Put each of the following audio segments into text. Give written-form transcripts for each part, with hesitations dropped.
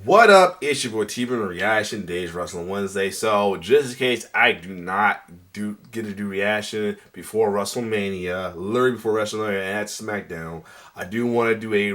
What up? It's your boy T-Bone Reaction Days Wrestling Wednesday. So, just in case I do not get to do reaction before WrestleMania, literally before WrestleMania and at SmackDown, I do want to do a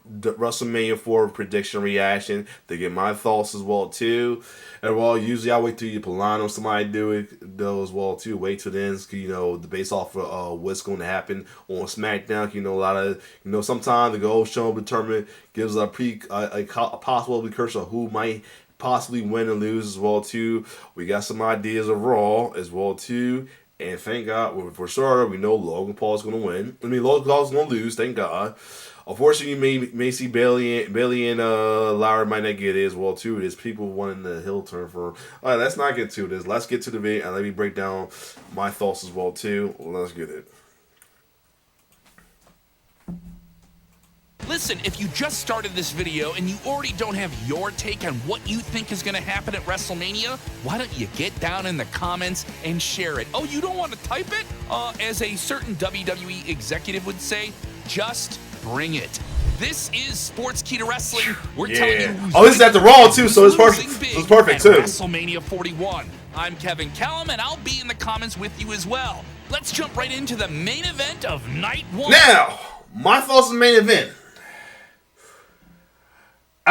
WrestleMania 4 prediction reaction to get my thoughts as well too. And well, usually I wait till you Polano somebody do it though as well too. Wait till then, the based off of what's going to happen on SmackDown. A lot of sometimes the gold show determine gives a possible precursor of who might possibly win and lose as well too. We got some ideas of Raw as well too. And thank God, for sure, we know Logan Paul's going to win. Logan Paul's going to lose, thank God. Unfortunately, you may see Bailey and Lowry might not get it as well, too. There's people wanting the heel turn for him. All right, let's not get to this. Let's get to the video, and let me break down my thoughts as well, too. Let's get it. Listen, if you just started this video and you already don't have your take on what you think is going to happen at WrestleMania, why don't you get down in the comments and share it? Oh, you don't want to type it? As a certain WWE executive would say, just bring it. This is Sports Key to Wrestling. We're telling you who's this is at the Raw, too, so it's perfect. It's perfect, too. WrestleMania 41. I'm Kevin Callum, and I'll be in the comments with you as well. Let's jump right into the main event of Night 1. Now, my thoughts on the main event.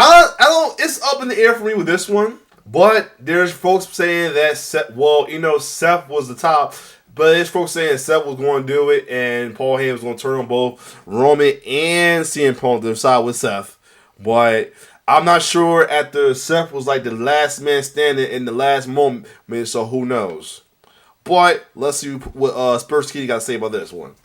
I don't. It's up in the air for me with this one, but there's folks saying that Seth was the top, but there's folks saying Seth was going to do it, and Paul Heyman was going to turn on both Roman and CM Punk to decide with Seth. But I'm not sure. After Seth was like the last man standing in the last moment, so who knows? But let's see what Spurs Kitty got to say about this one.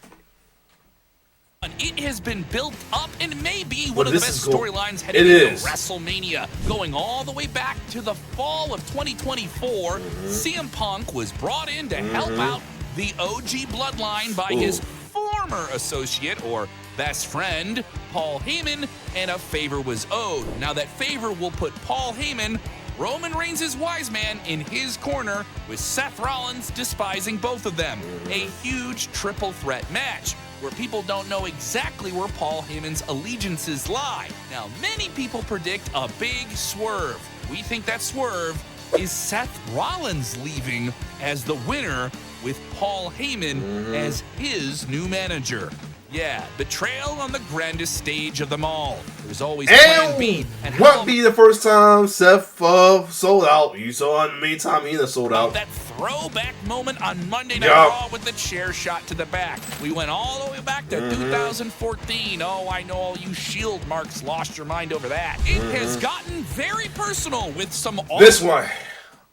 It has been built up and may be one of the best storylines heading into WrestleMania. Going all the way back to the fall of 2024, CM Punk was brought in to help out the OG bloodline by his former associate or best friend, Paul Heyman, and a favor was owed. Now that favor will put Paul Heyman, Roman Reigns' wise man, in his corner, with Seth Rollins despising both of them. A huge triple threat match where people don't know exactly where Paul Heyman's allegiances lie. Now, many people predict a big swerve. We think that swerve is Seth Rollins leaving as the winner with Paul Heyman as his new manager. Yeah, betrayal on the grandest stage of them all. There's always Plan B. And what be the first time Seth sold out? You saw him many times he sold out. That throwback moment on Monday Night Raw with the chair shot to the back. We went all the way back to 2014. Oh, I know all you Shield marks lost your mind over that. It has gotten very personal with some... This one,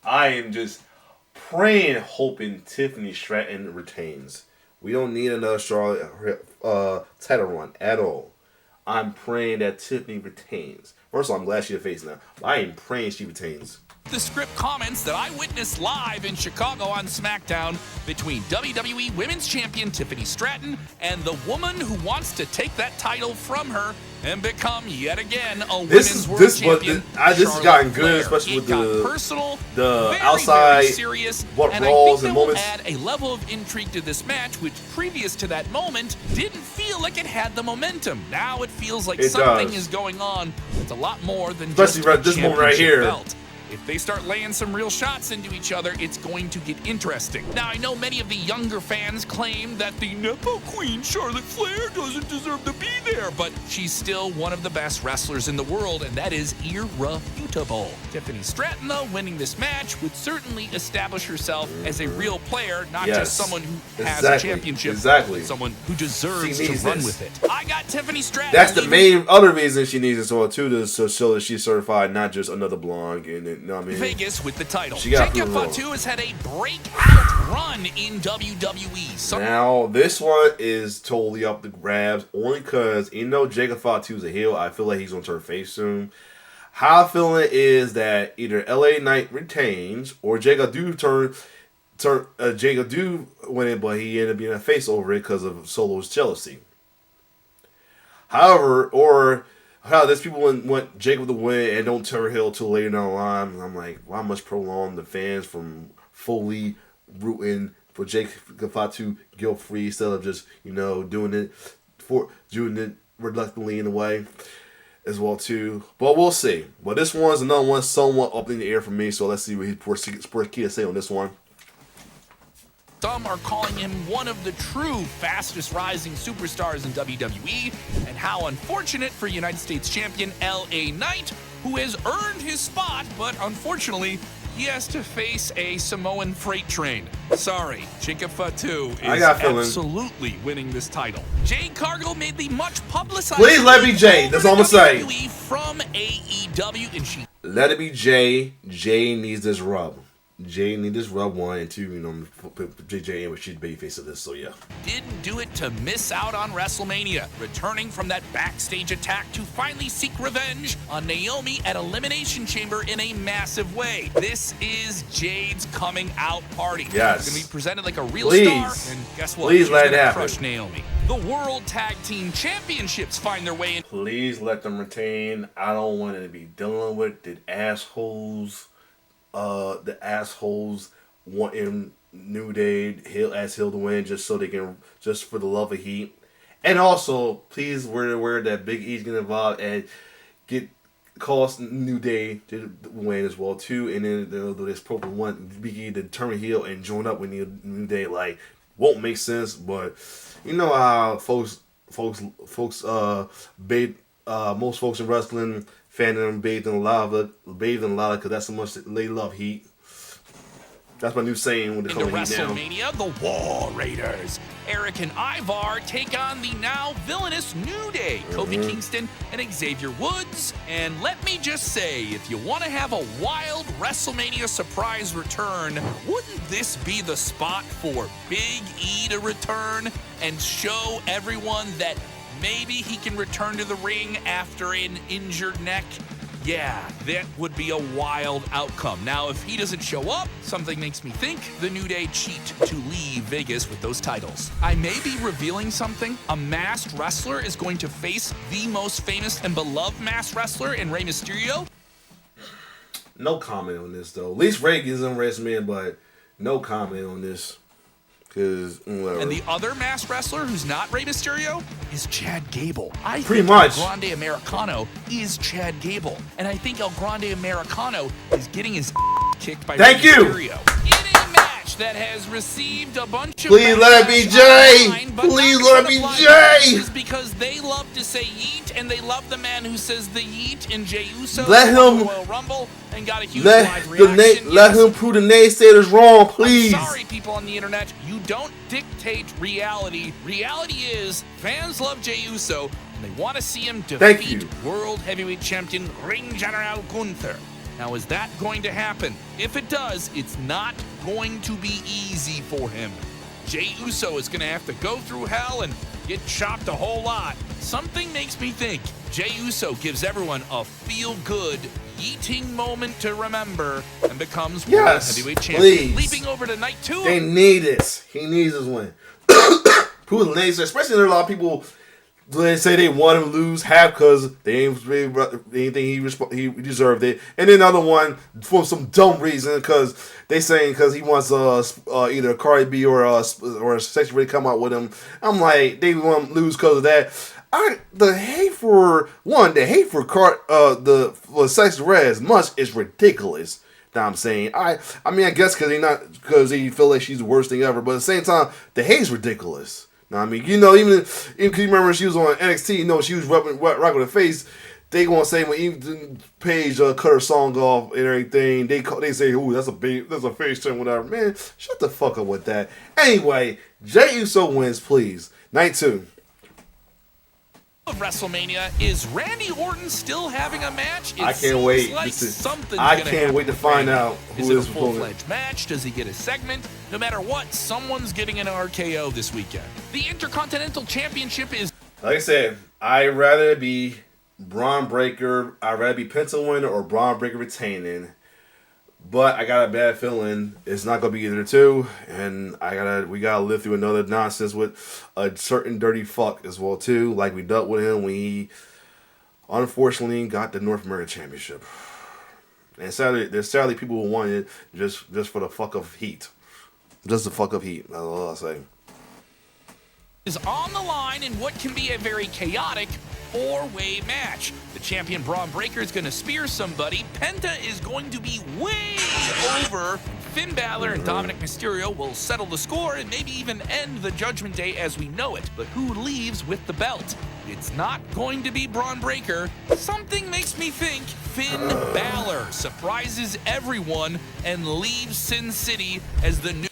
I am just praying, hoping Tiffany Stratton retains. We don't need another Charlotte title run at all. I'm praying that Tiffany retains. First of all, I'm glad she's a face now. But I am praying she retains. The script comments that I witnessed live in Chicago on SmackDown between WWE Women's Champion Tiffany Stratton and the woman who wants to take that title from her and become yet again a women's world champion. This has gotten good, especially with the outside, very serious, what and roles I and think moments. Add a level of intrigue to this match, which previous to that moment didn't feel like it had the momentum. Now it feels like something is going on. It's a lot more than especially just a this moment right here. Belt. If they start laying some real shots into each other, it's going to get interesting. Now, I know many of the younger fans claim that the Nepo Queen Charlotte Flair doesn't deserve to be there, but she's still one of the best wrestlers in the world, and that is irrefutable. Tiffany Stratton, though, winning this match would certainly establish herself as a real player, not just someone who has a championship, but someone who deserves to run with it. I got Tiffany Stratton. That's the main other reason she needs it too, to show that she's certified, not just another blonde. Vegas with the title. Jacob Fatu has had a breakout run in WWE. Now, this one is totally up the grabs, only because, Jacob Fatu's a heel. I feel like he's going to turn face soon. How I'm feeling is that either LA Knight retains, or Jacob do win it, but he ended up being a face over it because of Solo's jealousy. However, how there's people want Jacob to win and don't turn heel till later down the line. I'm like, why must prolong the fans from fully rooting for Jacob Fatu guilt-free instead of just doing it reluctantly in a way. as well too. But we'll see. But this one's another one somewhat up in the air for me. So let's see what Sports Key to say on this one. Some are calling him one of the true fastest rising superstars in WWE, and how unfortunate for United States champion LA Knight, who has earned his spot, but unfortunately, he has to face a Samoan freight train. Sorry, Chica Fatu is absolutely winning this title. Jade Cargill made the much publicized. Please let me Jade. That's all I'm gonna say. From AEW, and she. Let it be Jay. Jay needs this rub. Jay needs this rub 1 and 2. You know, put JJ in with she's babyface of this. So yeah. Didn't do it to miss out on WrestleMania, returning from that backstage attack to finally seek revenge on Naomi at Elimination Chamber in a massive way. This is Jade's coming out party. Yes. It's gonna be presented like a real star, and guess what? Please She's let it gonna happen. Crush Naomi. The World Tag Team Championships find their way in. Please let them retain. I don't want to be dealing with the assholes. The assholes wanting New Day heel to win just so they can, just for the love of heat. And also, please we're aware that Big E's getting involved and cost New Day to win as well too. And then this program want Big E to turn heel and join up with New Day. Like, won't make sense, but you know how most folks in wrestling fandom bathed in lava because that's how much they love heat. That's my new saying when they Into come heat now. WrestleMania, the War Raiders. Eric and Ivar take on the now villainous New Day, Kofi Kingston and Xavier Woods. And let me just say, if you want to have a wild WrestleMania surprise return, wouldn't this be the spot for Big E to return and show everyone that maybe he can return to the ring after an injured neck? Yeah, that would be a wild outcome. Now, if he doesn't show up, something makes me think the New Day cheat to leave Vegas with those titles. I may be revealing something. A masked wrestler is going to face the most famous and beloved masked wrestler in Rey Mysterio. No comment on this, though. At least Ray is on WrestleMania, but no comment on this. And the other masked wrestler who's not Rey Mysterio is Chad Gable. I Pretty think much. El Grande Americano is Chad Gable. And I think El Grande Americano is getting his kicked by Rey Mysterio. In a match that has received a bunch of Please let it be Jay. Please let it be Jay. Is because they love to say yeet, and they love the man who says the yeet in Jey Uso. Let him Royal Rumble and got a huge live reaction. Let him prove the naysayers wrong, please. I'm sorry, people on the internet. You don't dictate reality. Reality is fans love Jey Uso, and they want to see him defeat World Heavyweight Champion Ring General Gunther. Now, is that going to happen? If it does, it's not going to be easy for him. Jey Uso is going to have to go through hell and get chopped a whole lot. Something makes me think Jey Uso gives everyone a feel-good, yeeting moment to remember and becomes World Heavyweight Champion. Leaping over to night 2. They need this. He needs this win. Prove the naysayers, especially there are a lot of people. They say they want him to lose half because they ain't think he deserved it, and then another one for some dumb reason because they saying because he wants either Cardi B or a Sexy Red come out with him. I'm like, they want him to lose because of that. The hate for Sexy Red as much is ridiculous. Now I'm saying I guess because he feel like she's the worst thing ever, but at the same time the hate's ridiculous. I mean, you know, even you remember she was on NXT, you know, she was rocking with her face. They gonna say when even Paige cut her song off and everything, they say, "Ooh, that's a face turn, whatever." Man, shut the fuck up with that. Anyway, Jey Uso wins, please. Night 2. Of WrestleMania, is Randy Orton still having a match? I can't wait. I can't wait to find out who is it. A full-fledged match? Does he get a segment? No matter what, someone's getting an RKO this weekend. The Intercontinental Championship is. Like I said, I'd rather be Braun Breaker. I'd rather be Penta winner or Braun Breaker retaining. But I got a bad feeling it's not gonna be either two, and we gotta live through another nonsense with a certain dirty fuck as well too, like we dealt with him when he unfortunately got the North American Championship. And sadly people who wanted it just for the fuck of heat, just the fuck of heat. That's all I'll say. Is on the line in what can be a very chaotic 4-way match. The champion Braun Breaker is going to spear somebody. Penta is going to be way over. Finn Balor and Dominic Mysterio will settle the score and maybe even end the Judgment Day as we know it. But who leaves with the belt? It's not going to be Braun Breaker. Something makes me think Finn Balor surprises everyone and leaves Sin City as the new...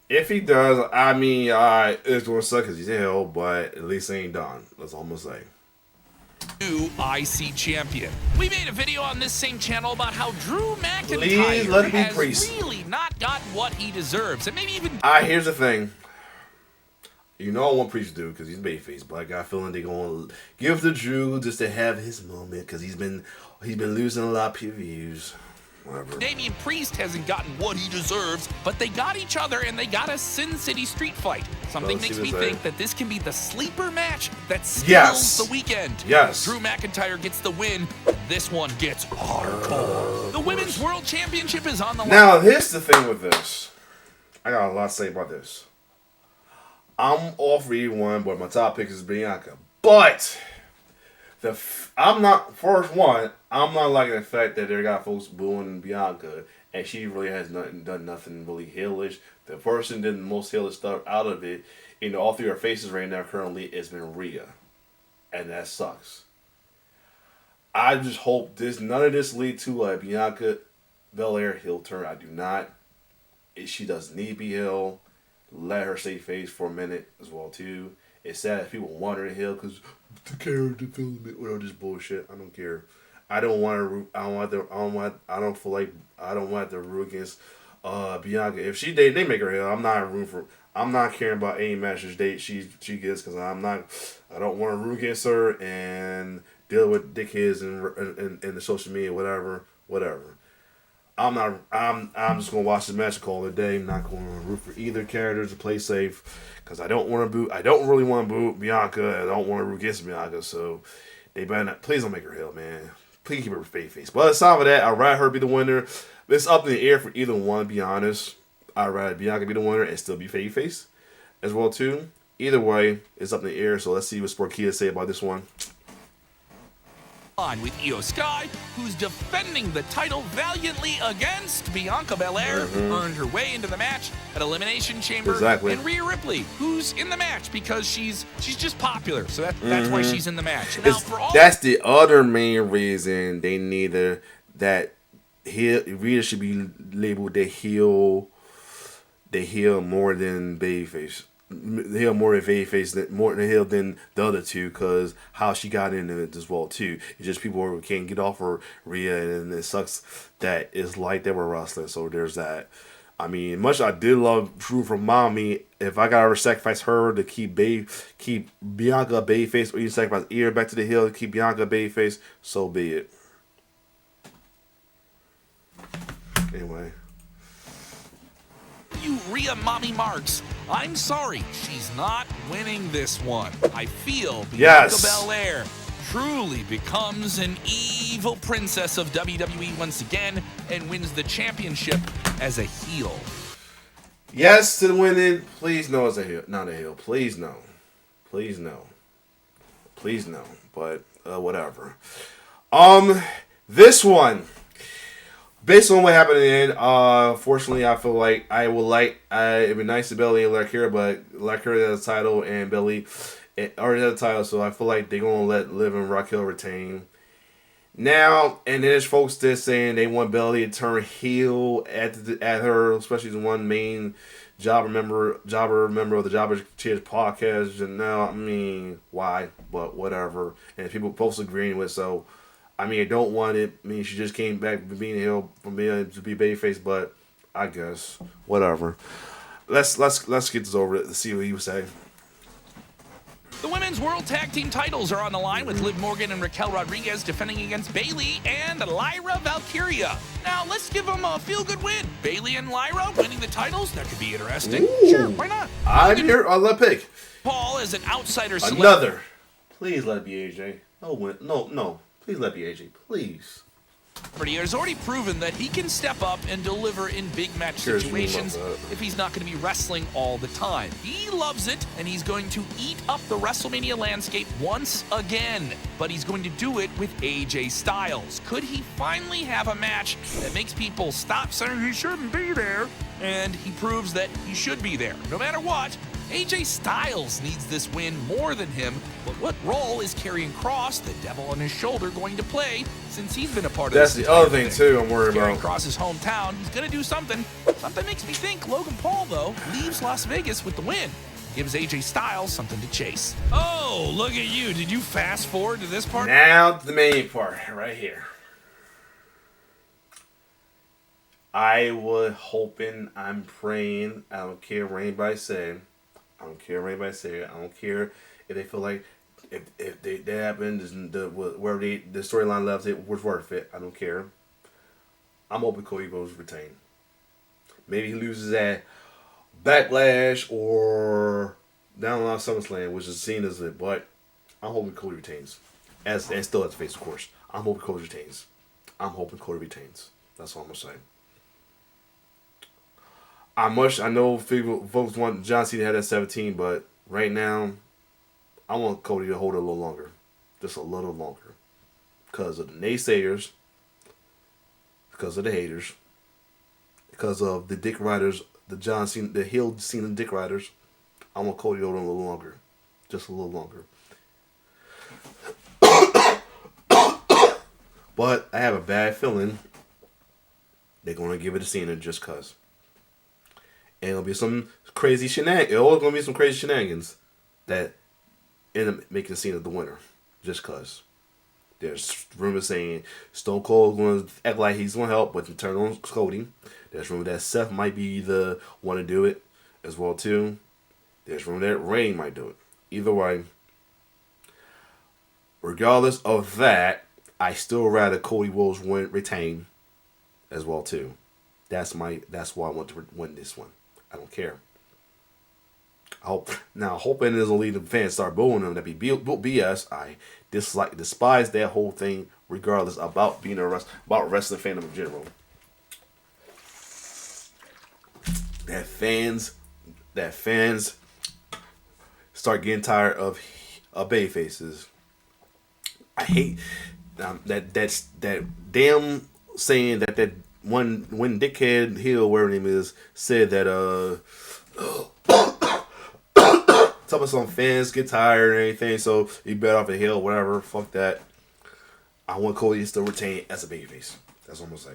If he does, I mean, it's going to suck because he's ill, but at least he ain't done. That's all I'm going to say. New IC champion. We made a video on this same channel about how Drew McIntyre has really not got what he deserves, and maybe even... Here's the thing. You know I want Priest to do because he's babyface, but I got a feeling they're going to give to Drew just to have his moment because he's been losing a lot of PVs. Whatever. Damian Priest hasn't gotten what he deserves, but they got each other and they got a Sin City street fight. Something makes me think that this can be the sleeper match that steals the weekend. Yes. Drew McIntyre gets the win. This one gets hardcore. The Women's World Championship is on the line. Now, here's the thing with this. I got a lot to say about this. I'm all for E1, but my top pick is Bianca. But I'm not liking the fact that they got folks booing Bianca, and she really has done nothing really heelish. The person did the most heelish stuff out of it, all three of our faces right now currently has been Rhea, and that sucks. I just hope none of this lead to a Bianca Belair heel turn. I do not. She doesn't need to be heel. Let her stay face for a minute as well too. It's sad if people want her to heel because the character development, whatever, this bullshit. I don't care. I don't want to root against Bianca. If they make her heel, I'm not caring about any matches she gets because I don't want to root against her and deal with dickheads and the social media, whatever. I'm just gonna watch the match and call it a day. I'm not going to root for either character to play safe because I don't really want to boo Bianca. I don't want to root against Bianca. So they better not. Please don't make her heel, man. Please keep her face. But aside from that, I'd rather her be the winner. It's up in the air for either one. To be honest, I'd rather Bianca be the winner and still be face as well too. Either way, it's up in the air. So let's see what Sporkia say about this one. On with Io Sky, who's defending the title valiantly against Bianca Belair, who earned her way into the match at Elimination Chamber, and Rhea Ripley, who's in the match because she's just popular, so that's why she's in the match. Now, that's the other main reason they need that Rhea should be labeled the heel more than babyface. Heel more than babyface, more than heel than the other two, because how she got into it as well too. It's just people can't get off her Rhea, and it sucks that it's like they were wrestling. So there's that. I mean, much I did love Drew from Mommy. If I gotta sacrifice her to keep Bianca a babyface, or you sacrifice Io back to the heel to keep Bianca a babyface, so be it. Anyway. You Rhea Mommy Marks. I'm sorry, she's not winning this one. I feel Bianca Belair truly becomes an evil princess of WWE once again and wins the championship as a heel. Yes to the winning. Please no as a heel. Not a heel. Please no. Please no. Please no. But whatever. This one. Based on what happened in the end, fortunately, I feel like it'd be nice to Bayley and Lakira, but Lakira has a title and Bayley already has a title, so I feel like they're gonna let Liv and Raquel retain. Now, and there's folks that saying they want Bayley to turn heel at her, especially the one main jobber member of the Jobber Cheers podcast. And now, I mean, why? But whatever. And people post agreeing with so. I mean, I don't want it. I mean, she just came back from being heel from being to be babyface, but I guess whatever. Let's get this over to see what he was saying. The Women's World Tag Team titles are on the line with Liv Morgan and Raquel Rodriguez defending against Bayley and Lyra Valkyria. Now, let's give them a feel-good win. Bayley and Lyra winning the titles, that could be interesting. Ooh, sure, why not? I'm here on the pick. Paul is an outsider. Another. Please let it be AJ. No. Please let it be AJ. Please. He has already proven that he can step up and deliver in big match situations if he's not going to be wrestling all the time. He loves it, and he's going to eat up the WrestleMania landscape once again. But he's going to do it with AJ Styles. Could he finally have a match that makes people stop saying he shouldn't be there, and he proves that he should be there? No matter what, AJ Styles needs this win more than him, but what role is Karrion Kross, the devil on his shoulder, going to play since he's been a part of this? That's the other thing, too, I'm worried about. Karrion Kross's hometown, he's going to do something. Something makes me think Logan Paul, though, leaves Las Vegas with the win. Gives AJ Styles something to chase. Oh, look at you. Did you fast forward to this part? Now to the main part, right here. I was hoping, I'm praying, I don't care what anybody say. I don't care what anybody say. I don't care if they feel like if they happened, wherever the storyline left, it was worth it. I don't care. I'm hoping Cody Rhodes retain. Maybe he loses at Backlash or down on SummerSlam, which is seen as it, but I'm hoping Cody retains. And still at the face, of course. I'm hoping Cody retains. That's all I'm gonna say. I know folks want John Cena to have that 17, but right now, I want Cody to hold it a little longer. Just a little longer. Because of the naysayers, because of the haters, because of the dick riders, the heel Cena dick riders. I want Cody to hold it a little longer. Just a little longer. But I have a bad feeling they're going to give it to Cena just because. And it'll be some crazy shenanigans. It's always going to be some crazy shenanigans that end up making Cena the winner. Just because. There's rumors saying Stone Cold going to act like he's going to help, but turn on Cody. There's rumor that Seth might be the one to do it as well, too. There's rumor that Reigns might do it. Either way, regardless of that, I still rather Cody Rhodes retain as well, too. That's why I want to win this one. I don't care. Hoping it doesn't lead the fans start booing them. That'd be BS. I despise that whole thing, regardless about being about wrestling fandom in general. That fans start getting tired of baby faces. I hate that damn saying that when dickhead heel, whatever his name is, said that tell me some fans get tired and anything, so you bet off a hill, whatever. Fuck that. I want Cody to still retain as a babyface. That's what I'm gonna say.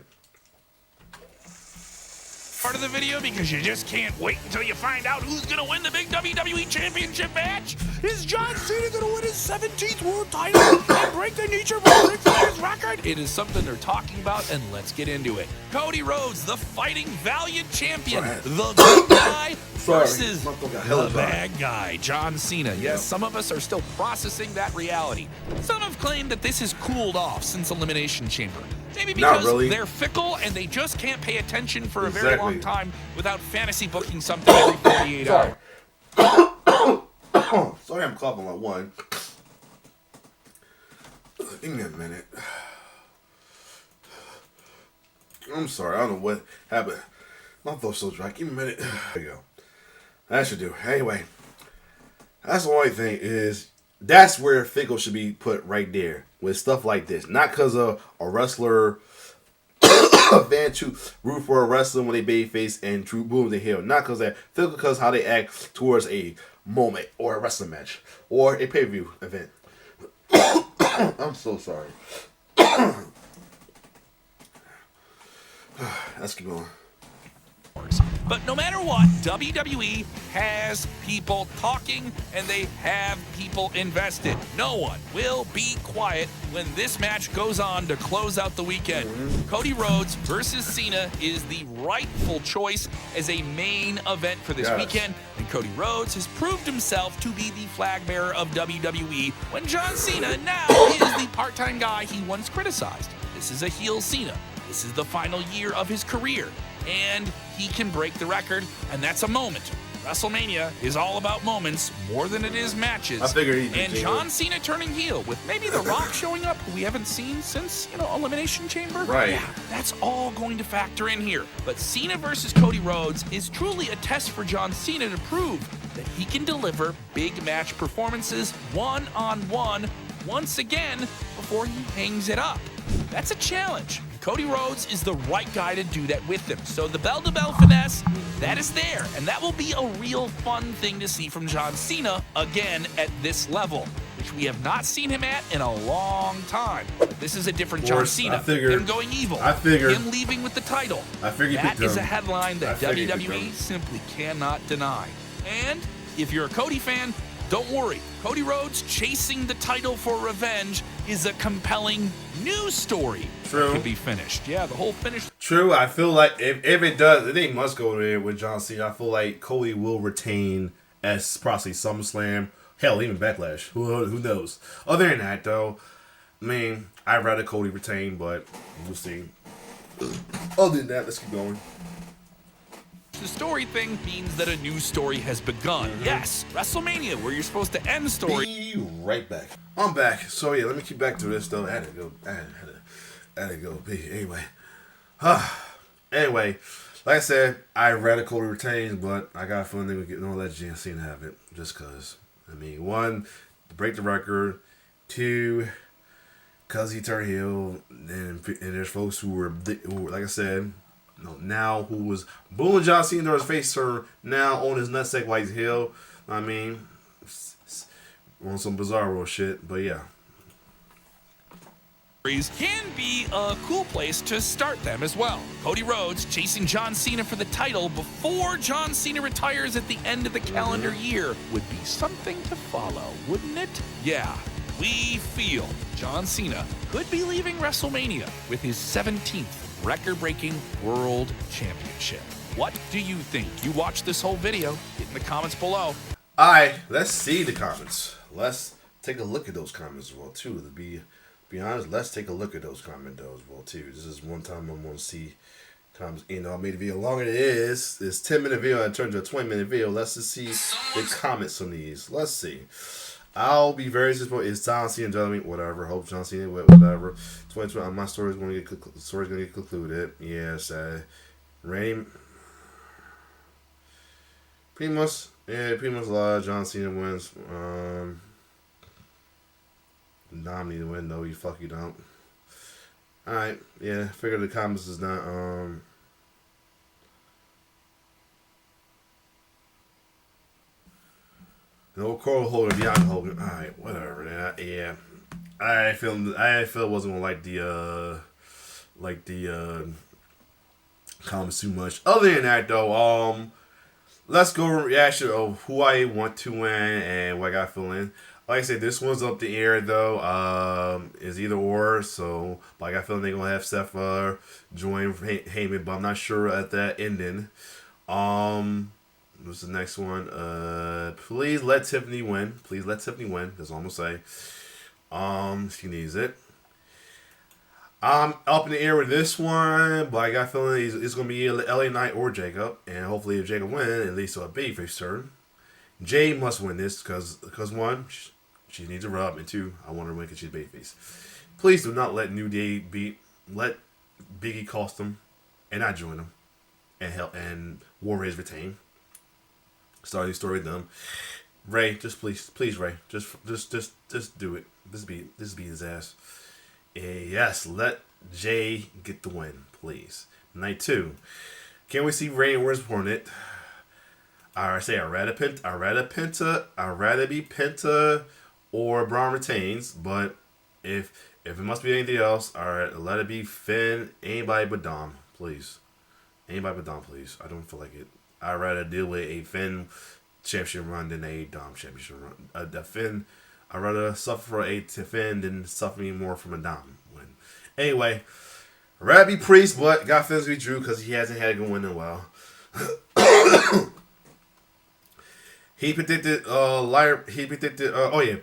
Part of the video because you just can't wait until you find out who's gonna win the big WWE Championship match. Is John Cena gonna win his 17th world title and break the nature of Ric Flair's record? It is something they're talking about, and let's get into it. Cody Rhodes, the fighting valiant champion, the good guy versus the bad guy, John Cena. Yes, some of us are still processing that reality. Some have claimed that this has cooled off since Elimination Chamber. Maybe because they're fickle and they just can't pay attention for a very long time without fantasy booking something every 48 hours. Sorry, I'm coughing like one. Give me a minute. I'm sorry, I don't know what happened. My throat's so dry. Give me a minute. There you go. That should do. Anyway, that's the only thing is that's where fickle should be put right there with stuff like this. Not because of a wrestler, a fan to root for a wrestler when they babyface and true boom the heel. Not because that fickle, because how they act towards a moment or a wrestling match or a pay-per-view event. I'm so sorry. Let's keep going. But no matter what, WWE has people talking and they have people invested. No one will be quiet when this match goes on to close out the weekend. Cody Rhodes versus Cena is the rightful choice as a main event for this weekend, and Cody Rhodes has proved himself to be the flag bearer of WWE when John Cena now is the part-time guy he once criticized. This is a heel Cena. This is the final year of his career, and he can break the record, and that's a moment WrestleMania is all about moments more than it is matches. I figured he'd And John Cena turning heel with maybe The Rock showing up, who we haven't seen since, Elimination Chamber. Right. Yeah, that's all going to factor in here. But Cena versus Cody Rhodes is truly a test for John Cena to prove that he can deliver big match performances one-on-one once again before he hangs it up. That's a challenge. Cody Rhodes is the right guy to do that with him. So the bell-to-bell finesse, that is there. And that will be a real fun thing to see from John Cena again at this level, which we have not seen him at in a long time. But this is a different John Cena. Him going evil. Him leaving with the title. That is a headline that WWE simply cannot deny. And if you're a Cody fan, don't worry. Cody Rhodes chasing the title for revenge is a compelling news story. True. That can be finished. Yeah, the whole finish. True. I feel like if it does, they must go there with John Cena. I feel like Cody will retain as possibly SummerSlam. Hell, even Backlash. Who knows? Other than that, though, I mean, I'd rather Cody retain, but we'll see. Other than that, let's keep going. The story thing means that a new story has begun. Yes, WrestleMania, where you're supposed to end the story. Be right back. I'm back. So yeah, let me keep back to this though. I had to go. Anyway. Anyway, like I said, I rather Cody retains, but I got a feeling they would get no let John Cena have it. Just cause. I mean, one, to break the record. Two, cause he turned heel, and there's folks who were like I said, now who was booing John Cena during his face turn, now on his nutsack while he's heel. I mean, on some bizarro shit, but yeah. Can be a cool place to start them as well. Cody Rhodes chasing John Cena for the title before John Cena retires at the end of the calendar year would be something to follow, wouldn't it? Yeah, we feel John Cena could be leaving WrestleMania with his 17th record-breaking World Championship. What do you think? You watched this whole video. Get in the comments below. Alright, let's see the comments. Let's take a look at those comments as well, too. To be honest, let's take a look at those comments as well, too. This is one time I'm going to see comments. I made the video longer than it is. It's 10-minute video and turned to a 20-minute video. Let's just see the comments on these. Let's see. I'll be very disappointed. It's John Cena, whatever. Hope John Cena, whatever. 2020, my story's going to get concluded. Yes, Randy. Pretty much a lot. John Cena wins. Dom need to win. No, you don't. All right, yeah. Figure the comments is not. No Coral Holder, beyond Hogan. All right, whatever. Yeah, I feel it wasn't gonna like the comments too much. Other than that, though, let's go reaction of who I want to win and what I got feeling. Like I said, this one's up the air though. Is either or. So, but I got feeling they're gonna have Seth join Heyman, but I'm not sure at that ending. What's the next one? Please let Tiffany win. Please let Tiffany win. That's all I'm gonna say. She needs it. I'm up in the air with this one, but I got a feeling it's going to be LA Knight or Jacob. And hopefully if Jacob wins, it leads to a babyface turn. Jay must win this because one, she needs a rub, and two, I want her to win because she's babyface. Please do not let New Day let Biggie cost them and not join them and War Raiders retain. Start the story with them. Ray, just please Ray, just do it. This be his ass. Yes, let Jay get the win, please. Night 2. Can we see Ray and Where's Hornet? I'd rather be Penta or Braun retains, but if it must be anything else, alright, let it be Finn, anybody but Dom, please. Anybody but Dom, please. I don't feel like it. I'd rather deal with a Finn championship run than a Dom championship run. I'd rather suffer for a Finn than suffer more from a Dom win. Anyway, I'd rather be Priest, but got feelings with Drew because he hasn't had a good win in a while. He predicted,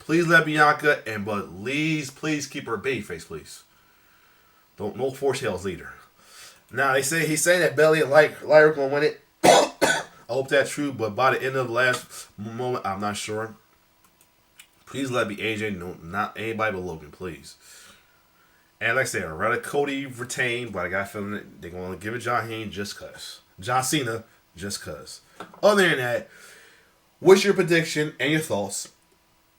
please let Bianca, but please keep her babyface, please. No force Hell's leader. Now, he's saying that Belly and Lyra going to win it. I hope that's true, but by the end of the last moment, I'm not sure. Please let it be AJ, no, not anybody but Logan, please. And like I said, I'd rather Cody retain, but I got a feeling that they're going to give it John Haynes just because. John Cena, just because. Other than that, what's your prediction and your thoughts?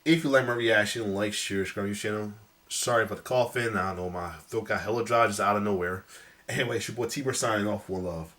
If you like my reaction, like, share, subscribe to your channel. Sorry for the coughing. I don't know, my throat got hella dry just out of nowhere. Anyway, it's your boy T-Bird signing off. One love.